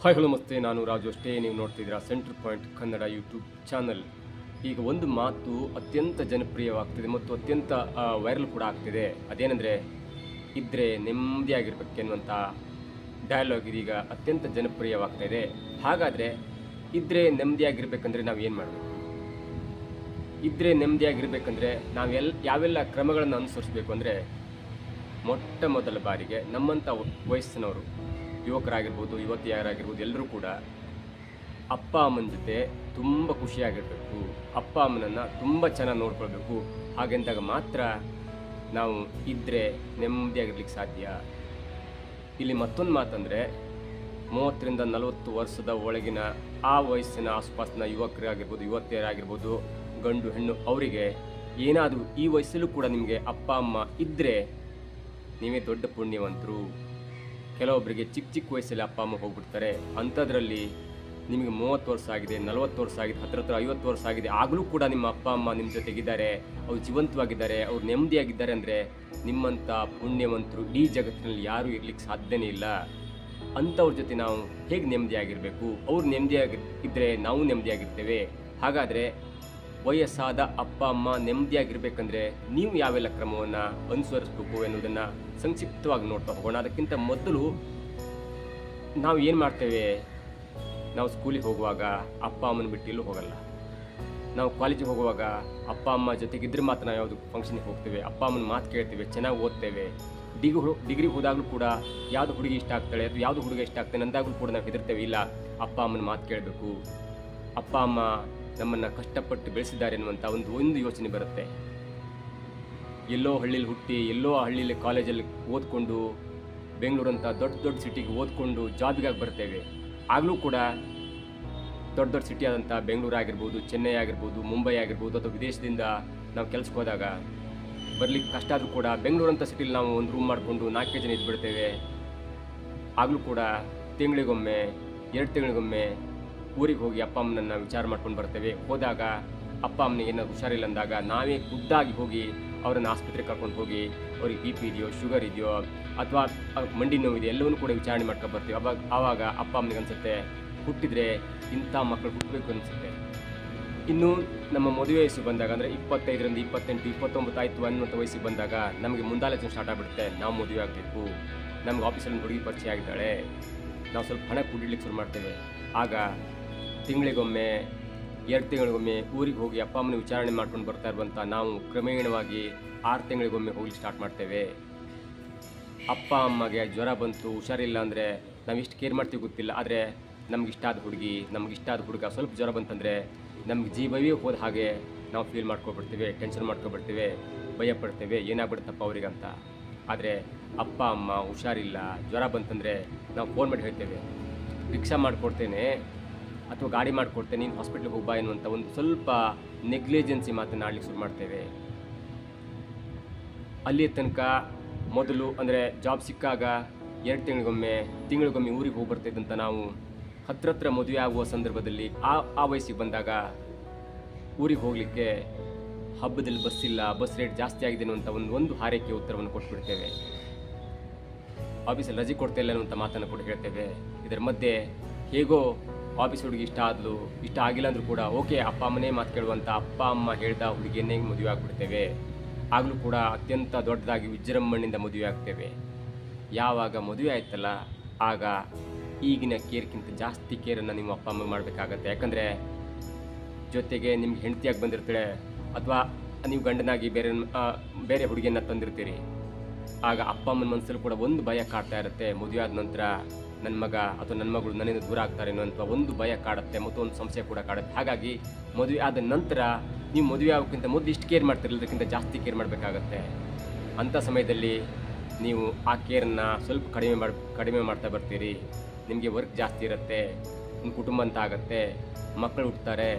Hi hello ನಮಸ್ತೆ, ನಾನು ರಾಜು ಅಷ್ಟೇ. ನೀವು ನೋಡ್ತಿದ್ದೀರಾ centre point Kannada YouTube channel. ಈಗ ಒಂದು ಮಾತು ಅತ್ಯಂತ ಜನಪ್ರಿಯವಾಗ್ತಿದೆ ಮತ್ತು ಅತ್ಯಂತ ವೈರಲ್ ಕೂಡ ಆಗ್ತಿದೆ. ಅದೇನೆಂದರೆ, ಇದ್ದರೆ ನೆಮ್ಮದಿಯಾಗಿರ್ಬೇಕು ಎನ್ನುವಂಥ ಡಯಲಾಗ್ ಇದೀಗ ಅತ್ಯಂತ ಜನಪ್ರಿಯವಾಗ್ತಾ ಇದೆ. ಹಾಗಾದರೆ ಇದ್ದರೆ ನೆಮ್ಮದಿಯಾಗಿರ್ಬೇಕಂದ್ರೆ ನಾವು ಏನು ಮಾಡಬೇಕು? ಇದ್ದರೆ ನೆಮ್ಮದಿಯಾಗಿರ್ಬೇಕಂದ್ರೆ ಯಾವೆಲ್ಲ ಕ್ರಮಗಳನ್ನು ಅನುಸರಿಸಬೇಕು ಅಂದರೆ, ಮೊಟ್ಟ ಮೊದಲ ಬಾರಿಗೆ ನಮ್ಮಂಥ ವಯಸ್ಸಿನವರು, ಯುವಕರಾಗಿರ್ಬೋದು, ಯುವತಿಯರಾಗಿರ್ಬೋದು, ಎಲ್ಲರೂ ಕೂಡ ಅಪ್ಪ ಅಮ್ಮನ ಜೊತೆ ತುಂಬ ಖುಷಿಯಾಗಿರಬೇಕು, ಅಪ್ಪ ಅಮ್ಮನನ್ನು ತುಂಬ ಚೆನ್ನಾಗಿ ನೋಡ್ಕೊಳ್ಬೇಕು. ಹಾಗೆಂದಾಗ ಮಾತ್ರ ನಾವು ಇದ್ದರೆ ನೆಮ್ಮದಿಯಾಗಿರ್ಲಿಕ್ಕೆ ಸಾಧ್ಯ. ಇಲ್ಲಿ ಮತ್ತೊಂದು ಮಾತಂದರೆ, 30ರಿಂದ 40 ವರ್ಷದ ಒಳಗಿನ ಆ ವಯಸ್ಸಿನ ಆಸುಪಾಸಿನ ಯುವಕರಾಗಿರ್ಬೋದು, ಯುವತಿಯರಾಗಿರ್ಬೋದು, ಗಂಡು ಹೆಣ್ಣು, ಅವರಿಗೆ ಏನಾದರೂ ಈ ವಯಸ್ಸಲ್ಲೂ ಕೂಡ ನಿಮಗೆ ಅಪ್ಪ ಅಮ್ಮ ಇದ್ದರೆ ನೀವೇ ದೊಡ್ಡ ಪುಣ್ಯವಂತರು. ಕೆಲವೊಬ್ಬರಿಗೆ ಚಿಕ್ಕ ಚಿಕ್ಕ ವಯಸ್ಸಲ್ಲಿ ಅಪ್ಪ ಅಮ್ಮ ಹೋಗ್ಬಿಡ್ತಾರೆ. ಅಂಥದ್ರಲ್ಲಿ ನಿಮಗೆ 30 ವರ್ಷ ಆಗಿದೆ, 40 ವರ್ಷ ಆಗಿದೆ, ಹತ್ರ 50 ವರ್ಷ ಆಗಿದೆ, ಆಗಲೂ ಕೂಡ ನಿಮ್ಮ ಅಪ್ಪ ಅಮ್ಮ ನಿಮ್ಮ ಜೊತೆಗಿದ್ದಾರೆ, ಅವ್ರು ಜೀವಂತವಾಗಿದ್ದಾರೆ, ಅವ್ರು ನೆಮ್ಮದಿಯಾಗಿದ್ದಾರೆ ಅಂದರೆ ನಿಮ್ಮಂಥ ಪುಣ್ಯವಂತರು ಇಡೀ ಜಗತ್ತಿನಲ್ಲಿ ಯಾರೂ ಇರಲಿಕ್ಕೆ ಸಾಧ್ಯನೇ ಇಲ್ಲ. ಅಂಥವ್ರ ಜೊತೆ ನಾವು ಹೇಗೆ ನೆಮ್ಮದಿಯಾಗಿರಬೇಕು? ಅವ್ರು ನೆಮ್ಮದಿಯಾಗಿದ್ದರೆ ನಾವು ನೆಮ್ಮದಿಯಾಗಿರ್ತೇವೆ. ಹಾಗಾದರೆ ವಯಸ್ಸಾದ ಅಪ್ಪ ಅಮ್ಮ ನೆಮ್ಮದಿಯಾಗಿರ್ಬೇಕಂದ್ರೆ ನೀವು ಯಾವೆಲ್ಲ ಕ್ರಮವನ್ನು ಅನುಸರಿಸಬೇಕು ಎನ್ನುವುದನ್ನು ಸಂಕ್ಷಿಪ್ತವಾಗಿ ನೋಡ್ತಾ ಹೋಗೋಣ. ಅದಕ್ಕಿಂತ ಮೊದಲು ನಾವು ಏನು ಮಾಡ್ತೇವೆ? ನಾವು ಸ್ಕೂಲಿಗೆ ಹೋಗುವಾಗ ಅಪ್ಪ ಅಮ್ಮನ ಬಿಟ್ಟು ಎಲ್ಲೂ ಹೋಗಲ್ಲ. ನಾವು ಕಾಲೇಜಿಗೆ ಹೋಗುವಾಗ ಅಪ್ಪ ಅಮ್ಮ ಜೊತೆಗಿದ್ರೆ ಮಾತ್ರ ನಾವು ಯಾವುದು ಫಂಕ್ಷನಿಗೆ ಹೋಗ್ತೇವೆ, ಅಪ್ಪ ಅಮ್ಮನ ಮಾತು ಕೇಳ್ತೇವೆ, ಚೆನ್ನಾಗಿ ಓದ್ತೇವೆ. ಡಿಗ್ರಿಗೆ ಹೋದಾಗಲೂ ಕೂಡ ಯಾವುದು ಹುಡುಗಿ ಇಷ್ಟ ಆಗ್ತಾಳೆ ಅಥವಾ ಯಾವುದು ಹುಡುಗ ಇಷ್ಟ ಆಗ್ತಾನೆ ಅಂದಾಗಲೂ ಕೂಡ ನಾವು ಹೆದರ್ತೇವೆ. ಇಲ್ಲ, ಅಪ್ಪ ಅಮ್ಮನ ಮಾತು ಕೇಳಬೇಕು, ಅಪ್ಪ ಅಮ್ಮ ನಮ್ಮನ್ನು ಕಷ್ಟಪಟ್ಟು ಬೆಳೆಸಿದ್ದಾರೆ ಅನ್ನುವಂಥ ಒಂದು ಯೋಚನೆ ಬರುತ್ತೆ. ಎಲ್ಲೋ ಹಳ್ಳಿಲಿ ಹುಟ್ಟಿ, ಎಲ್ಲೋ ಹಳ್ಳಿಲಿ ಕಾಲೇಜಲ್ಲಿ ಓದ್ಕೊಂಡು, ಬೆಂಗಳೂರಂಥ ದೊಡ್ಡ ದೊಡ್ಡ ಸಿಟಿಗೆ ಓದ್ಕೊಂಡು ಜಾಬಿಗಾಗಿ ಬರ್ತೇವೆ. ಆಗಲೂ ಕೂಡ ದೊಡ್ಡ ದೊಡ್ಡ ಸಿಟಿ ಆದಂಥ ಬೆಂಗಳೂರು ಆಗಿರ್ಬೋದು, ಚೆನ್ನೈ ಆಗಿರ್ಬೋದು, ಮುಂಬೈ ಆಗಿರ್ಬೋದು, ಅಥವಾ ವಿದೇಶದಿಂದ ನಾವು ಕೆಲಸಕ್ಕೆ ಹೋದಾಗ ಬರಲಿಕ್ಕೆ ಕಷ್ಟ ಆದರೂ ಕೂಡ ಬೆಂಗಳೂರಂಥ ಸಿಟಿಲಿ ನಾವು ಒಂದು ರೂಮ್ ಮಾಡಿಕೊಂಡು 4 ಜನ ಇದ್ಬಿಡ್ತೇವೆ. ಆಗಲೂ ಕೂಡ ತಿಂಗಳಿಗೊಮ್ಮೆ 2 ತಿಂಗಳಿಗೊಮ್ಮೆ ಊರಿಗೆ ಹೋಗಿ ಅಪ್ಪ ಅಮ್ಮನನ್ನು ವಿಚಾರ ಮಾಡ್ಕೊಂಡು ಬರ್ತೇವೆ. ಹೋದಾಗ ಅಪ್ಪ ಅಮ್ಮನಿಗೆ ಏನಾದ್ರು ಹುಷಾರಿಲ್ಲ ಅಂದಾಗ ನಾವೇ ಖುದ್ದಾಗಿ ಹೋಗಿ ಅವರನ್ನು ಆಸ್ಪತ್ರೆಗೆ ಕರ್ಕೊಂಡು ಹೋಗಿ ಅವ್ರಿಗೆ BP ಇದೆಯೋ, ಶುಗರ್ ಇದೆಯೋ, ಅಥವಾ ಮಂಡಿ ನೋವಿದೆ, ಎಲ್ಲವನ್ನೂ ಕೂಡ ವಿಚಾರಣೆ ಮಾಡ್ಕೊಂಡು ಬರ್ತೀವಿ. ಆವಾಗ ಅಪ್ಪ ಅಮ್ಮನಿಗೆ ಅನಿಸುತ್ತೆ, ಹುಟ್ಟಿದರೆ ಇಂಥ ಮಕ್ಕಳು ಹುಟ್ಟಬೇಕು ಅನಿಸುತ್ತೆ. ಇನ್ನು ನಮ್ಮ ಮದುವೆ ವಯಸ್ಸಿಗೆ ಬಂದಾಗ, ಅಂದರೆ 25ರಿಂದ 28, 29 ಆಯಿತು ಅನ್ನುವಂಥ ವಯಸ್ಸಿಗೆ ಬಂದಾಗ ನಮಗೆ ಮುಂದಾಲೋಚನೆ ಸ್ಟಾರ್ಟ್ ಆಗಿಬಿಡುತ್ತೆ. ನಾವು ಮದುವೆ ಆಗಬೇಕು, ನಮ್ಗೆ ಆಫೀಸಲ್ಲಿ ಹುಡುಗಿ ಪರಿಚಯ ಆಗಿದ್ದಾಳೆ, ನಾವು ಸ್ವಲ್ಪ ಹಣ ಕೂಡಿಡ್ಲಿಕ್ಕೆ ಶುರು ಮಾಡ್ತೇವೆ. ಆಗ ತಿಂಗಳಿಗೊಮ್ಮೆ 2 ತಿಂಗಳಿಗೊಮ್ಮೆ ಊರಿಗೆ ಹೋಗಿ ಅಪ್ಪ ಅಮ್ಮನ ವಿಚಾರಣೆ ಮಾಡ್ಕೊಂಡು ಬರ್ತಾ ಇರುವಂಥ ನಾವು ಕ್ರಮೇಣವಾಗಿ 6 ತಿಂಗಳಿಗೊಮ್ಮೆ ಹೋಗ್ಲಿಕ್ಕೆ ಸ್ಟಾರ್ಟ್ ಮಾಡ್ತೇವೆ. ಅಪ್ಪ ಅಮ್ಮಗೆ ಜ್ವರ ಬಂತು, ಹುಷಾರಿಲ್ಲ ಅಂದರೆ ನಾವು ಎಷ್ಟು ಕೇರ್ ಮಾಡ್ತೀವಿ ಗೊತ್ತಿಲ್ಲ. ಆದರೆ ನಮಗಿಷ್ಟಾದ ಹುಡುಗಿ, ನಮಗಿಷ್ಟಾದ ಹುಡುಗ ಸ್ವಲ್ಪ ಜ್ವರ ಬಂತಂದರೆ ನಮ್ಗೆ ಜೀವವೇ ಹೋದ ಹಾಗೆ ನಾವು ಫೀಲ್ ಮಾಡ್ಕೊಬಿಡ್ತೇವೆ, ಟೆನ್ಷನ್ ಮಾಡ್ಕೊಬಿಡ್ತೇವೆ, ಭಯಪಡ್ತೇವೆ, ಏನಾಗ್ಬಿಡುತ್ತಪ್ಪ ಅವ್ರಿಗಂತ. ಆದರೆ ಅಪ್ಪ ಅಮ್ಮ ಹುಷಾರಿಲ್ಲ, ಜ್ವರ ಬಂತಂದರೆ ನಾವು ಫೋನ್ ಮಾಡಿ ಹೇಳ್ತೇವೆ, ರಿಕ್ಷಾ ಮಾಡಿಕೊಡ್ತೇನೆ ಅಥವಾ ಗಾಡಿ ಮಾಡಿಕೊಡ್ತೇನೆ, ನೀನು ಹಾಸ್ಪಿಟ್ಲಿಗೆ ಹೋಗ್ಬಾ ಎನ್ನುವಂಥ ಒಂದು ಸ್ವಲ್ಪ ನೆಗ್ಲಿಜೆನ್ಸಿ ಮಾತನ್ನು ಆಡಲಿಕ್ಕೆ ಶುರು ಮಾಡ್ತೇವೆ. ಅಲ್ಲಿಯ ತನಕ ಮೊದಲು ಅಂದರೆ ಜಾಬ್ ಸಿಕ್ಕಾಗ 2 ತಿಂಗಳಿಗೊಮ್ಮೆ ಊರಿಗೆ ಹೋಗಿ ಬರ್ತಿದ್ದಂಥ ನಾವು ಹತ್ರ ಮದುವೆ ಆಗುವ ಸಂದರ್ಭದಲ್ಲಿ ಆ ವಯಸ್ಸಿಗೆ ಬಂದಾಗ ಊರಿಗೆ ಹೋಗಲಿಕ್ಕೆ ಹಬ್ಬದಲ್ಲಿ ಬಸ್ ಇಲ್ಲ, ಬಸ್ ರೇಟ್ ಜಾಸ್ತಿ ಆಗಿದೆ ಅನ್ನುವಂಥ ಒಂದು ಹಾರೈಕೆ ಉತ್ತರವನ್ನು ಕೊಟ್ಬಿಡ್ತೇವೆ. ಆಫೀಸಲ್ಲಿ ರಜೆ ಕೊಡ್ತಾ ಇಲ್ಲ ಅನ್ನುವಂಥ ಮಾತನ್ನು ಕೂಡ ಹೇಳ್ತೇವೆ. ಇದರ ಮಧ್ಯೆ ಹೇಗೋ ಆಫೀಸ್ ಹುಡುಗಿ ಇಷ್ಟ ಆಗಿಲ್ಲ ಅಂದರೂ ಕೂಡ ಓಕೆ, ಅಪ್ಪ ಅಮ್ಮನೇ ಮಾತು ಕೇಳುವಂಥ ಅಪ್ಪ ಅಮ್ಮ ಹೇಳ್ದ ಹುಡುಗಿಯನ್ನೇ ಮದುವೆ ಆಗಿಬಿಡ್ತೇವೆ. ಆಗಲೂ ಕೂಡ ಅತ್ಯಂತ ದೊಡ್ಡದಾಗಿ ವಿಜೃಂಭಣೆಯಿಂದ ಮದುವೆ ಆಗ್ತೇವೆ. ಯಾವಾಗ ಮದುವೆ ಆಯ್ತಲ್ಲ, ಆಗ ಈಗಿನ ಕೇರ್ಗಿಂತ ಜಾಸ್ತಿ ಕೇರನ್ನು ನಿಮ್ಮ ಅಪ್ಪ ಅಮ್ಮ ಮಾಡಬೇಕಾಗತ್ತೆ. ಯಾಕಂದರೆ ಜೊತೆಗೆ ನಿಮ್ಗೆ ಹೆಂಡತಿಯಾಗಿ ಬಂದಿರ್ತಾಳೆ, ಅಥವಾ ನೀವು ಗಂಡನಾಗಿ ಬೇರೆ ಹುಡುಗಿಯನ್ನು ತಂದಿರ್ತೀರಿ. ಆಗ ಅಪ್ಪ ಅಮ್ಮನ ಮನಸ್ಸಲ್ಲಿ ಕೂಡ ಒಂದು ಭಯ ಕಾಡ್ತಾ ಇರುತ್ತೆ. ಮದುವೆ ಆದ ನಂತರ ನನ್ನ ಮಗ ಅಥವಾ ನನ್ನ ಮಗಳು ನನ್ನಿಂದ ದೂರ ಆಗ್ತಾರೆ ಅನ್ನುವಂಥ ಒಂದು ಭಯ ಕಾಡುತ್ತೆ, ಮತ್ತು ಒಂದು ಸಂಶಯ ಕೂಡ ಕಾಡುತ್ತೆ. ಹಾಗಾಗಿ ಮದುವೆ ಆದ ನಂತರ ನೀವು ಮದುವೆ ಆಗೋಕ್ಕಿಂತ ಮೊದಲು ಇಷ್ಟು ಕೇರ್ ಮಾಡ್ತಿರಲಿಲ್ಲ, ಅದಕ್ಕಿಂತ ಜಾಸ್ತಿ ಕೇರ್ ಮಾಡಬೇಕಾಗತ್ತೆ. ಅಂಥ ಸಮಯದಲ್ಲಿ ನೀವು ಆ ಕೇರನ್ನು ಸ್ವಲ್ಪ ಕಡಿಮೆ ಮಾಡ್ತಾ ಬರ್ತೀರಿ. ನಿಮಗೆ ವರ್ಕ್ ಜಾಸ್ತಿ ಇರುತ್ತೆ, ನಿಮ್ಮ ಕುಟುಂಬ ಅಂತ ಆಗುತ್ತೆ, ಮಕ್ಕಳು ಹುಡ್ತಾರೆ,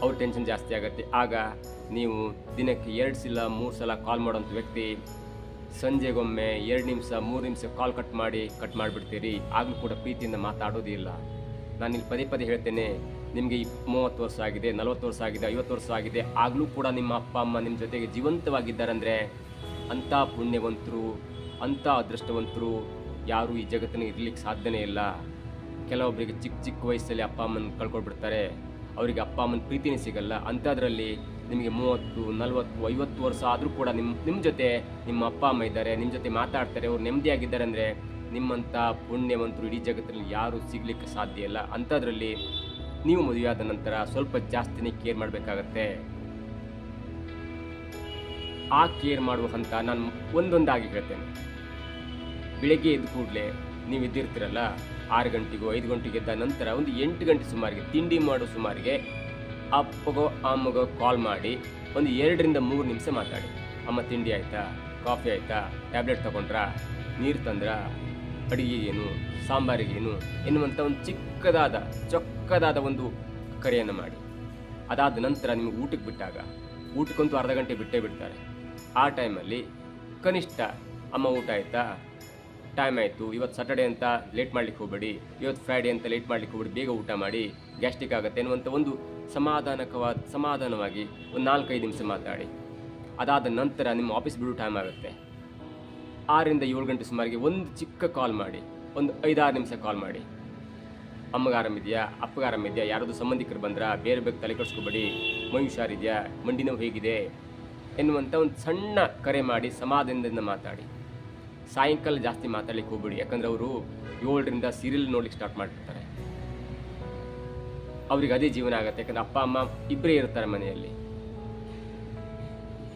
ಅವ್ರ ಟೆನ್ಷನ್ ಜಾಸ್ತಿ ಆಗುತ್ತೆ. ಆಗ ನೀವು ದಿನಕ್ಕೆ 2 ಸಲ 3 ಸಲ ಕಾಲ್ ಮಾಡೋಂಥ ವ್ಯಕ್ತಿ ಸಂಜೆಗೊಮ್ಮೆ 2 ನಿಮಿಷ 3 ನಿಮಿಷ ಕಾಲ್ ಕಟ್ ಮಾಡಿಬಿಡ್ತೀರಿ. ಆಗಲೂ ಕೂಡ ಪ್ರೀತಿಯಿಂದ ಮಾತಾಡೋದಿಲ್ಲ. ನಾನಿಲ್ಲಿ ಪದೇ ಹೇಳ್ತೇನೆ, ನಿಮಗೆ 30 ವರ್ಷ ಆಗಿದೆ, 40 ವರ್ಷ ಆಗಿದೆ, 50 ವರ್ಷ ಆಗಿದೆ, ಆಗಲೂ ಕೂಡ ನಿಮ್ಮ ಅಪ್ಪ ಅಮ್ಮ ನಿಮ್ಮ ಜೊತೆಗೆ ಜೀವಂತವಾಗಿದ್ದಾರಂದರೆ ಅಂಥ ಪುಣ್ಯವಂತರು, ಅಂಥ ಅದೃಷ್ಟವಂತರು ಯಾರೂ ಈ ಜಗತ್ತಿನ ಇರಲಿಕ್ಕೆ ಸಾಧ್ಯನೇ ಇಲ್ಲ. ಕೆಲವೊಬ್ಬರಿಗೆ ಚಿಕ್ಕ ಚಿಕ್ಕ ವಯಸ್ಸಲ್ಲಿ ಅಪ್ಪ ಅಮ್ಮನ ಕಳ್ಕೊಳ್ಬಿಡ್ತಾರೆ, ಅವರಿಗೆ ಅಪ್ಪ ಅಮ್ಮನ ಪ್ರೀತಿನೇ ಸಿಗಲ್ಲ. ಅಂಥದ್ರಲ್ಲಿ ನಿಮಗೆ 30, 40, 50 ವರ್ಷ ಆದರೂ ಕೂಡ ನಿಮ್ಮ ಜೊತೆ ನಿಮ್ಮ ಅಪ್ಪ ಅಮ್ಮ ಇದ್ದಾರೆ, ನಿಮ್ಮ ಜೊತೆ ಮಾತಾಡ್ತಾರೆ, ಅವ್ರು ನೆಮ್ಮದಿಯಾಗಿದ್ದಾರೆ ಅಂದರೆ ನಿಮ್ಮಂಥ ಪುಣ್ಯವಂತರು ಇಡೀ ಜಗತ್ತಲ್ಲಿ ಯಾರೂ ಸಿಗಲಿಕ್ಕೆ ಸಾಧ್ಯ ಇಲ್ಲ. ಅಂಥದ್ರಲ್ಲಿ ನೀವು ಮದುವೆಯಾದ ನಂತರ ಸ್ವಲ್ಪ ಜಾಸ್ತಿನೇ ಕೇರ್ ಮಾಡಬೇಕಾಗತ್ತೆ. ಆ ಕೇರ್ ಮಾಡುವ ಹಂತ ನಾನು ಒಂದೊಂದಾಗಿ ಹೇಳ್ತೇನೆ. ಬೆಳಗ್ಗೆ ಎದ್ದು ಕೂಡಲೇ ನೀವು ಎದ್ದಿರ್ತೀರಲ್ಲ, 6 ಗಂಟೆಗೋ 5 ಗಂಟೆಗೆ ಎದ್ದ ನಂತರ ಒಂದು 8 ಗಂಟೆ ಸುಮಾರಿಗೆ ತಿಂಡಿ ಮಾಡೋ ಸುಮಾರಿಗೆ ಅಪ್ಪಗೋ ಅಮ್ಮಗೋ ಕಾಲ್ ಮಾಡಿ ಒಂದು 2 ರಿಂದ 3 ನಿಮಿಷ ಮಾತಾಡಿ. ಅಮ್ಮ ತಿಂಡಿ ಆಯಿತಾ, ಕಾಫಿ ಆಯಿತಾ, ಟ್ಯಾಬ್ಲೆಟ್ ತಗೊಂಡ್ರಾ, ನೀರು ತಂದ್ರಾ, ಅಡುಗೆ ಏನು, ಸಾಂಬಾರಿಗೇನು ಎನ್ನುವಂಥ ಒಂದು ಚೊಕ್ಕದಾದ ಒಂದು ಕರೆಯನ್ನು ಮಾಡಿ. ಅದಾದ ನಂತರ ನಿಮಗೆ ಊಟಕ್ಕೆ ಬಿಟ್ಟಾಗ, ಊಟಕ್ಕಂತೂ ಅರ್ಧ ಗಂಟೆ ಬಿಟ್ಟೇ ಬಿಡ್ತಾರೆ. ಆ ಟೈಮಲ್ಲಿ ಕನಿಷ್ಠ ಅಮ್ಮ ಊಟ ಆಯಿತಾ, ಟೈಮ್ ಆಯಿತು, ಇವತ್ತು ಸ್ಯಾಟರ್ಡೆ ಅಂತ ಲೇಟ್ ಮಾಡ್ಲಿಕ್ಕೆ ಹೋಗಬೇಡಿ, ಇವತ್ತು ಫ್ರೈಡೇ ಅಂತ ಲೇಟ್ ಮಾಡ್ಲಿಕ್ಕೆ ಹೋಗ್ಬೇಡಿ, ಬೇಗ ಊಟ ಮಾಡಿ, ಗ್ಯಾಸ್ಟ್ರಿಕ್ ಆಗುತ್ತೆ ಎನ್ನುವಂಥ ಒಂದು ಸಮಾಧಾನವಾಗಿ ಒಂದು 4-5 ನಿಮಿಷ ಮಾತಾಡಿ. ಅದಾದ ನಂತರ ನಿಮ್ಮ ಆಫೀಸ್ ಬಿಡೋ ಟೈಮ್ ಆಗುತ್ತೆ. 6 ರಿಂದ 7 ಗಂಟೆ ಸುಮಾರಿಗೆ ಒಂದು ಚಿಕ್ಕ ಕಾಲ್ ಮಾಡಿ, ಒಂದು 5-6 ನಿಮಿಷ ಕಾಲ್ ಮಾಡಿ. ಅಮ್ಮಗೆ ಆರಾಮಿದೆಯಾ, ಅಪ್ಪಗೆ ಆರಾಮಿದೆಯಾ, ಯಾರಾದರೂ ಸಂಬಂಧಿಕರು ಬಂದ್ರಾ, ಬೇರೆ ತಲೆ ಕೆಡಿಸ್ಕೋಬೇಡಿ, ಮೈ ಹುಷಾರಿದೆಯಾ, ಮಂಡಿ ನೋವು ಹೇಗಿದೆ ಎನ್ನುವಂಥ ಒಂದು ಸಣ್ಣ ಕರೆ ಮಾಡಿ ಸಮಾಧಾನದಿಂದ ಮಾತಾಡಿ. ಸಾಯಂಕಾಲ ಜಾಸ್ತಿ ಮಾತಾಡ್ಲಿಕ್ಕೆ ಹೋಗ್ಬೇಡಿ, ಯಾಕಂದರೆ ಅವರು 7 ರಿಂದ ಸೀರಿಯಲ್ ನೋಡ್ಲಿಕ್ಕೆ ಸ್ಟಾರ್ಟ್ ಮಾಡಿರ್ತಾರೆ. ಅವ್ರಿಗೆ ಅದೇ ಜೀವನ ಆಗುತ್ತೆ, ಯಾಕಂದರೆ ಅಪ್ಪ ಅಮ್ಮ ಇಬ್ಬರೇ ಇರ್ತಾರೆ ಮನೆಯಲ್ಲಿ.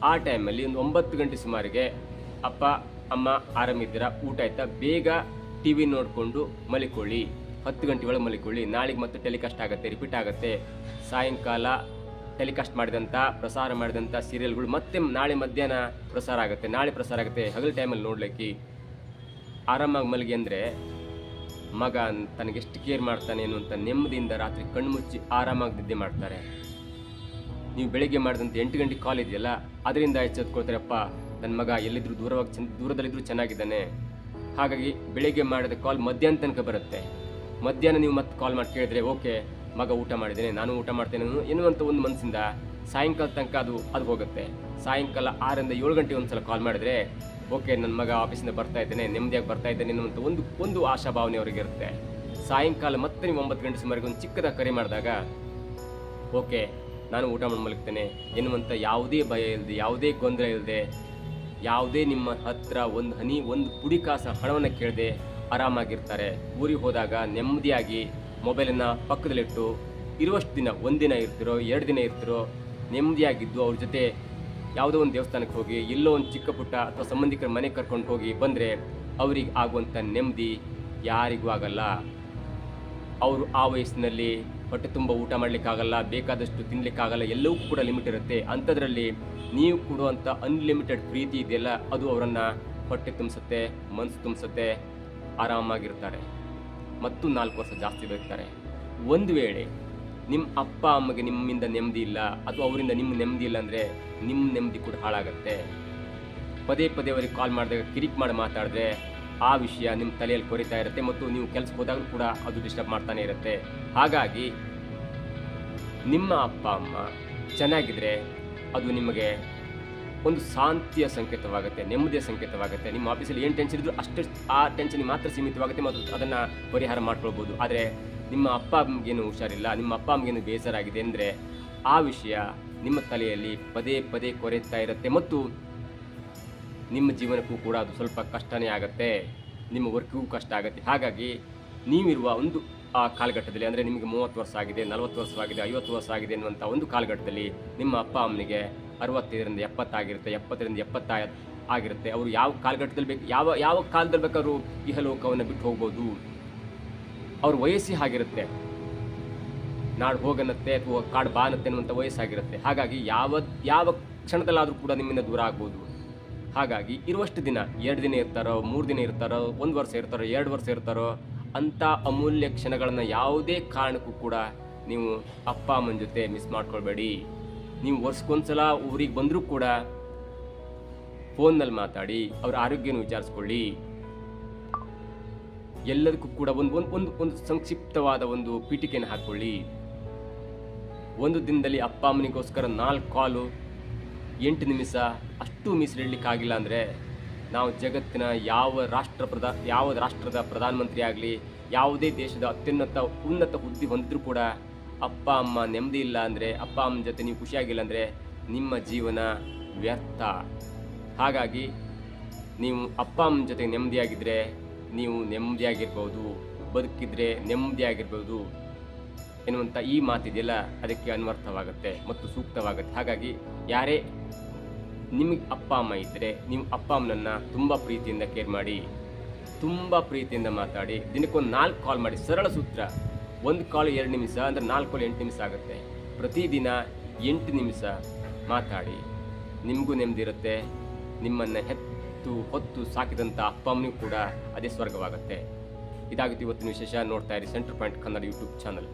ಆ ಟೈಮಲ್ಲಿ ಒಂದು 9 ಗಂಟೆ ಸುಮಾರಿಗೆ ಅಪ್ಪ ಅಮ್ಮ ಆರಾಮಿದ್ದೀರಾ, ಊಟ ಆಯ್ತಾ, ಬೇಗ ಟಿ ವಿ ನೋಡಿಕೊಂಡು ಮಲಿಕೊಳ್ಳಿ, 10 ಗಂಟೆ ಒಳಗೆ ಮಲಿಕೊಳ್ಳಿ. ನಾಳೆಗೆ ಮತ್ತೆ ಟೆಲಿಕಾಸ್ಟ್ ಆಗುತ್ತೆ, ರಿಪೀಟ್ ಆಗುತ್ತೆ. ಸಾಯಂಕಾಲ ಟೆಲಿಕಾಸ್ಟ್ ಪ್ರಸಾರ ಮಾಡಿದಂಥ ಸೀರಿಯಲ್ಗಳು ಮತ್ತೆ ನಾಳೆ ಮಧ್ಯಾಹ್ನ ಪ್ರಸಾರ ಆಗುತ್ತೆ. ಹಗಲು ಟೈಮಲ್ಲಿ ನೋಡ್ಲಿಕ್ಕೆ ಆರಾಮಾಗಿ ಮಲಗಿ ಅಂದರೆ ಮಗ ತನಗೆಷ್ಟು ಕೇರ್ ಮಾಡ್ತಾನೆ ಅನ್ನುವಂಥ ನೆಮ್ಮದಿಯಿಂದ ರಾತ್ರಿ ಕಣ್ಣು ಮುಚ್ಚಿ ಆರಾಮಾಗಿ ನಿದ್ದೆ ಮಾಡ್ತಾರೆ. ನೀವು ಬೆಳಗ್ಗೆ ಮಾಡಿದಂಥ 8 ಗಂಟೆ ಕಾಲ್ ಇದೆಯಲ್ಲ, ಅದರಿಂದ ಎಚ್ಚೆತ್ಕೊಳ್ತಾರಪ್ಪ, ನನ್ನ ಮಗ ಎಲ್ಲಿದ್ದರೂ ದೂರದಲ್ಲಿದ್ದರೂ ಚೆನ್ನಾಗಿದ್ದಾನೆ. ಹಾಗಾಗಿ ಬೆಳಗ್ಗೆ ಮಾಡಿದ ಕಾಲ್ ಮಧ್ಯಾಹ್ನ ತನಕ ಬರುತ್ತೆ. ಮಧ್ಯಾಹ್ನ ನೀವು ಮತ್ತೆ ಕಾಲ್ ಮಾಡಿ ಕೇಳಿದ್ರೆ, ಓಕೆ ಮಗ ಊಟ ಮಾಡಿದ್ದೇನೆ, ನಾನು ಊಟ ಮಾಡ್ತೇನೆ ಎನ್ನುವಂಥ ಒಂದು ಮನಸ್ಸಿಂದ ಸಾಯಂಕಾಲ ತನಕ ಅದು ಹೋಗುತ್ತೆ. ಸಾಯಂಕಾಲ 6 ರಿಂದ 7 ಗಂಟೆ ಒಂದು ಸಲ ಕಾಲ್ ಮಾಡಿದ್ರೆ, ಓಕೆ ನನ್ನ ಮಗ ಆಫೀಸಿಂದ ಬರ್ತಾ ಇದ್ದೇನೆ, ನೆಮ್ಮದಿಯಾಗಿ ಬರ್ತಾ ಇದ್ದೇನೆ ಎನ್ನುವಂಥ ಒಂದು ಆಶಾಭಾವನೆ ಅವರಿಗೆ ಇರುತ್ತೆ. ಸಾಯಂಕಾಲ ಮತ್ತೆ ನೀವು 9 ಗಂಟೆ ಸುಮಾರಿಗೆ ಒಂದು ಚಿಕ್ಕದಾಗಿ ಕರೆ ಮಾಡಿದಾಗ, ಓಕೆ ನಾನು ಊಟ ಮಾಡಿ ಮಲಗ್ತೇನೆ ಎನ್ನುವಂಥ ಯಾವುದೇ ಭಯ ಇಲ್ಲದೆ, ಯಾವುದೇ ಗೊಂದಲ ಇಲ್ಲದೆ, ಯಾವುದೇ ನಿಮ್ಮ ಹತ್ರ ಒಂದು ಹನಿ ಒಂದು ಪುಡಿ ಕಾಸ ಹಣವನ್ನು ಕೇಳದೆ ಆರಾಮಾಗಿರ್ತಾರೆ. ಊರಿಗೆ ಹೋದಾಗ ನೆಮ್ಮದಿಯಾಗಿ ಮೊಬೈಲನ್ನು ಪಕ್ಕದಲ್ಲಿಟ್ಟು ಇರುವಷ್ಟು ದಿನ, 1 ದಿನ ಇರ್ತಿರೋ 2 ದಿನ ಇರ್ತಿರೋ, ನೆಮ್ಮದಿಯಾಗಿದ್ದು ಅವ್ರ ಜೊತೆ ಯಾವುದೋ ಒಂದು ದೇವಸ್ಥಾನಕ್ಕೆ ಹೋಗಿ, ಎಲ್ಲೋ ಒಂದು ಚಿಕ್ಕ ಪುಟ್ಟ ಅಥವಾ ಸಂಬಂಧಿಕರ ಮನೆಗೆ ಕರ್ಕೊಂಡು ಹೋಗಿ ಬಂದರೆ ಅವ್ರಿಗೆ ಆಗುವಂಥ ನೆಮ್ಮದಿ ಯಾರಿಗೂ ಆಗಲ್ಲ. ಅವರು ಆ ವಯಸ್ಸಿನಲ್ಲಿ ಹೊಟ್ಟೆ ತುಂಬ ಊಟ ಮಾಡಲಿಕ್ಕಾಗಲ್ಲ, ಬೇಕಾದಷ್ಟು ತಿನ್ನಲಿಕ್ಕಾಗಲ್ಲ, ಎಲ್ಲವೂ ಕೂಡ ಲಿಮಿಟ್ ಇರುತ್ತೆ. ಅಂಥದ್ರಲ್ಲಿ ನೀವು ಕೊಡುವಂಥ ಅನ್ಲಿಮಿಟೆಡ್ ಪ್ರೀತಿ ಇದೆಯಲ್ಲ, ಅದು ಅವರನ್ನು ಹೊಟ್ಟೆ ತುಂಬಿಸುತ್ತೆ, ಮನಸ್ಸು ತುಂಬಿಸುತ್ತೆ, ಆರಾಮಾಗಿರ್ತಾರೆ ಮತ್ತು 4 ವರ್ಷ ಜಾಸ್ತಿ ಬದುಕ್ತಾರೆ. ಒಂದು ವೇಳೆ ನಿಮ್ಮ ಅಪ್ಪ ಅಮ್ಮಗೆ ನಿಮ್ಮಿಂದ ನೆಮ್ಮದಿ ಇಲ್ಲ ಅಥವಾ ಅವರಿಂದ ನಿಮ್ಮ ನೆಮ್ಮದಿ ಇಲ್ಲ ಅಂದರೆ ನಿಮ್ಮ ನೆಮ್ಮದಿ ಕೂಡ ಹಾಳಾಗುತ್ತೆ. ಪದೇ ಅವರಿಗೆ ಕಾಲ್ ಮಾಡಿದಾಗ ಕಿರಿಕ್ ಮಾಡಿ ಮಾತಾಡಿದ್ರೆ ಆ ವಿಷಯ ನಿಮ್ಮ ತಲೆಯಲ್ಲಿ ಕೊರಿತಾ ಇರುತ್ತೆ ಮತ್ತು ನೀವು ಕೆಲಸಕ್ಕೆ ಹೋದಾಗಲೂ ಕೂಡ ಅದು ಡಿಸ್ಟರ್ಬ್ ಮಾಡ್ತಾನೆ ಇರುತ್ತೆ. ಹಾಗಾಗಿ ನಿಮ್ಮ ಅಪ್ಪ ಅಮ್ಮ ಚೆನ್ನಾಗಿದ್ರೆ ಅದು ನಿಮಗೆ ಒಂದು ಶಾಂತಿಯ ಸಂಕೇತವಾಗುತ್ತೆ, ನೆಮ್ಮದಿಯ ಸಂಕೇತವಾಗುತ್ತೆ. ನಿಮ್ಮ ಆಫೀಸಲ್ಲಿ ಏನು ಟೆನ್ಷನ್ ಇದ್ದರೂ ಅಷ್ಟು ಆ ಟೆನ್ಷನ್ಗೆ ಮಾತ್ರ ಸೀಮಿತವಾಗುತ್ತೆ ಮತ್ತು ಅದನ್ನು ಪರಿಹಾರ ಮಾಡ್ಕೊಳ್ಬೋದು. ಆದರೆ ನಿಮ್ಮ ಅಪ್ಪ ಅಮ್ಮಗೇನು ಹುಷಾರಿಲ್ಲ, ನಿಮ್ಮ ಅಪ್ಪ ಅಮ್ಮಗೇನು ಬೇಜಾರಾಗಿದೆ ಅಂದರೆ ಆ ವಿಷಯ ನಿಮ್ಮ ತಲೆಯಲ್ಲಿ ಪದೇ ಕೊರೆತಾ ಇರುತ್ತೆ ಮತ್ತು ನಿಮ್ಮ ಜೀವನಕ್ಕೂ ಕೂಡ ಅದು ಸ್ವಲ್ಪ ಕಷ್ಟನೇ ಆಗುತ್ತೆ, ನಿಮ್ಮ ವರ್ಕಿಗೂ ಕಷ್ಟ ಆಗುತ್ತೆ. ಹಾಗಾಗಿ ನೀವಿರುವ ಒಂದು ಆ ಕಾಲಘಟ್ಟದಲ್ಲಿ, ಅಂದರೆ ನಿಮಗೆ 30 ವರ್ಷ ಆಗಿದೆ, 40 ವರ್ಷ ಆಗಿದೆ, 50 ವರ್ಷ ಆಗಿದೆ ಅನ್ನುವಂಥ ಒಂದು ಕಾಲಘಟ್ಟದಲ್ಲಿ ನಿಮ್ಮ ಅಪ್ಪ ಅಮ್ಮನಿಗೆ 65 ರಿಂದ 70 ಆಗಿರುತ್ತೆ, 70 ರಿಂದ 70 ಆಗಿರುತ್ತೆ. ಅವರು ಯಾವ ಕಾಲಘಟ್ಟದಲ್ಲಿ ಬೇಕು, ಯಾವ ಕಾಲದಲ್ಲಿ ಬೇಕಾದ್ರೂ ಇಹಲೋಕವನ್ನು ಬಿಟ್ಟು ಹೋಗ್ಬೋದು. ಅವ್ರ ವಯಸ್ಸೇ ಆಗಿರುತ್ತೆ, ನಾಡು ಹೋಗನತ್ತೆ ಅಥವಾ ಕಾಡು ಬಾನತ್ತೆ ಅನ್ನುವಂಥ ವಯಸ್ಸಾಗಿರುತ್ತೆ. ಹಾಗಾಗಿ ಯಾವ ಕ್ಷಣದಲ್ಲಾದರೂ ಕೂಡ ನಿಮ್ಮಿಂದ ದೂರ ಆಗ್ಬೋದು. ಹಾಗಾಗಿ ಇರುವಷ್ಟು ದಿನ, 2 ದಿನ ಇರ್ತಾರೋ, 3 ದಿನ ಇರ್ತಾರೋ, 1 ವರ್ಷ ಇರ್ತಾರೋ, 2 ವರ್ಷ ಇರ್ತಾರೋ, ಅಂಥ ಅಮೂಲ್ಯ ಕ್ಷಣಗಳನ್ನು ಯಾವುದೇ ಕಾರಣಕ್ಕೂ ಕೂಡ ನೀವು ಅಪ್ಪ ಅಮ್ಮನ ಜೊತೆ ಮಿಸ್ ಮಾಡ್ಕೊಳ್ಬೇಡಿ. ನೀವು ವರ್ಷಕ್ಕೊಂದ್ಸಲ ಊರಿಗೆ ಬಂದರೂ ಕೂಡ ಫೋನ್ನಲ್ಲಿ ಮಾತಾಡಿ ಅವ್ರ ಆರೋಗ್ಯನ ವಿಚಾರಿಸ್ಕೊಳ್ಳಿ. ಎಲ್ಲದಕ್ಕೂ ಕೂಡ ಒಂದು ಸಂಕ್ಷಿಪ್ತವಾದ ಒಂದು ಪೀಠಿಕೆಯನ್ನು ಹಾಕ್ಕೊಳ್ಳಿ. ಒಂದು ದಿನದಲ್ಲಿ ಅಪ್ಪ ಅಮ್ಮನಿಗೋಸ್ಕರ 4 ಕಾಲು 8 ನಿಮಿಷ ಅಷ್ಟು ಮೀಸಲಿಡಲಿಕ್ಕಾಗಿಲ್ಲ ಅಂದರೆ ನಾವು ಜಗತ್ತಿನ ಯಾವ ರಾಷ್ಟ್ರದ ಪ್ರಧಾನಮಂತ್ರಿ ಆಗಲಿ, ಯಾವುದೇ ದೇಶದ ಉನ್ನತ ಹುದ್ದೆ ಹೊಂದಿದ್ರೂ ಕೂಡ ಅಪ್ಪ ಅಮ್ಮ ನೆಮ್ಮದಿ ಇಲ್ಲ ಅಂದರೆ, ಅಪ್ಪ ಅಮ್ಮನ ಜೊತೆ ನೀವು ಖುಷಿಯಾಗಿಲ್ಲ ಅಂದರೆ ನಿಮ್ಮ ಜೀವನ ವ್ಯರ್ಥ. ಹಾಗಾಗಿ ನೀವು ಅಪ್ಪ ಅಮ್ಮನ ಜೊತೆ ನೆಮ್ಮದಿಯಾಗಿದ್ದರೆ ನೀವು ನೆಮ್ಮದಿಯಾಗಿರ್ಬೋದು, ಬದುಕಿದ್ರೆ ನೆಮ್ಮದಿಯಾಗಿರ್ಬೋದು ಎನ್ನುವಂಥ ಈ ಮಾತಿದೆಯಲ್ಲ, ಅದಕ್ಕೆ ಅನ್ವರ್ಥವಾಗುತ್ತೆ ಮತ್ತು ಸೂಕ್ತವಾಗುತ್ತೆ. ಹಾಗಾಗಿ ಯಾರೇ ನಿಮಗೆ ಅಪ್ಪ ಅಮ್ಮ ಇದ್ದರೆ ನೀವು ಅಪ್ಪ ಅಮ್ಮನನ್ನು ತುಂಬ ಪ್ರೀತಿಯಿಂದ ಕೇರ್ ಮಾಡಿ, ತುಂಬ ಪ್ರೀತಿಯಿಂದ ಮಾತಾಡಿ. ದಿನಕ್ಕೊಂದು 4 ಕಾಲ್ ಮಾಡಿ. ಸರಳ ಸೂತ್ರ, 1 ಕಾಲ್ 2 ನಿಮಿಷ ಅಂದರೆ 4 ಕಾಲ್ 8 ನಿಮಿಷ ಆಗುತ್ತೆ. ಪ್ರತಿದಿನ 8 ನಿಮಿಷ ಮಾತಾಡಿ, ನಿಮಗೂ ನೆಮ್ಮದಿರುತ್ತೆ. ನಿಮ್ಮನ್ನು ಹೊತ್ತು ಸಾಕಿದಂಥ ಅಪ್ಪ ಅಮ್ಮನಿಗೂ ಕೂಡ ಅದೇ ಸ್ವರ್ಗವಾಗುತ್ತೆ. ಇದಾಗುತ್ತೆ ಇವತ್ತಿನ ವಿಶೇಷ. ನೋಡ್ತಾ ಇರಿ centre point Kannada YouTube channel.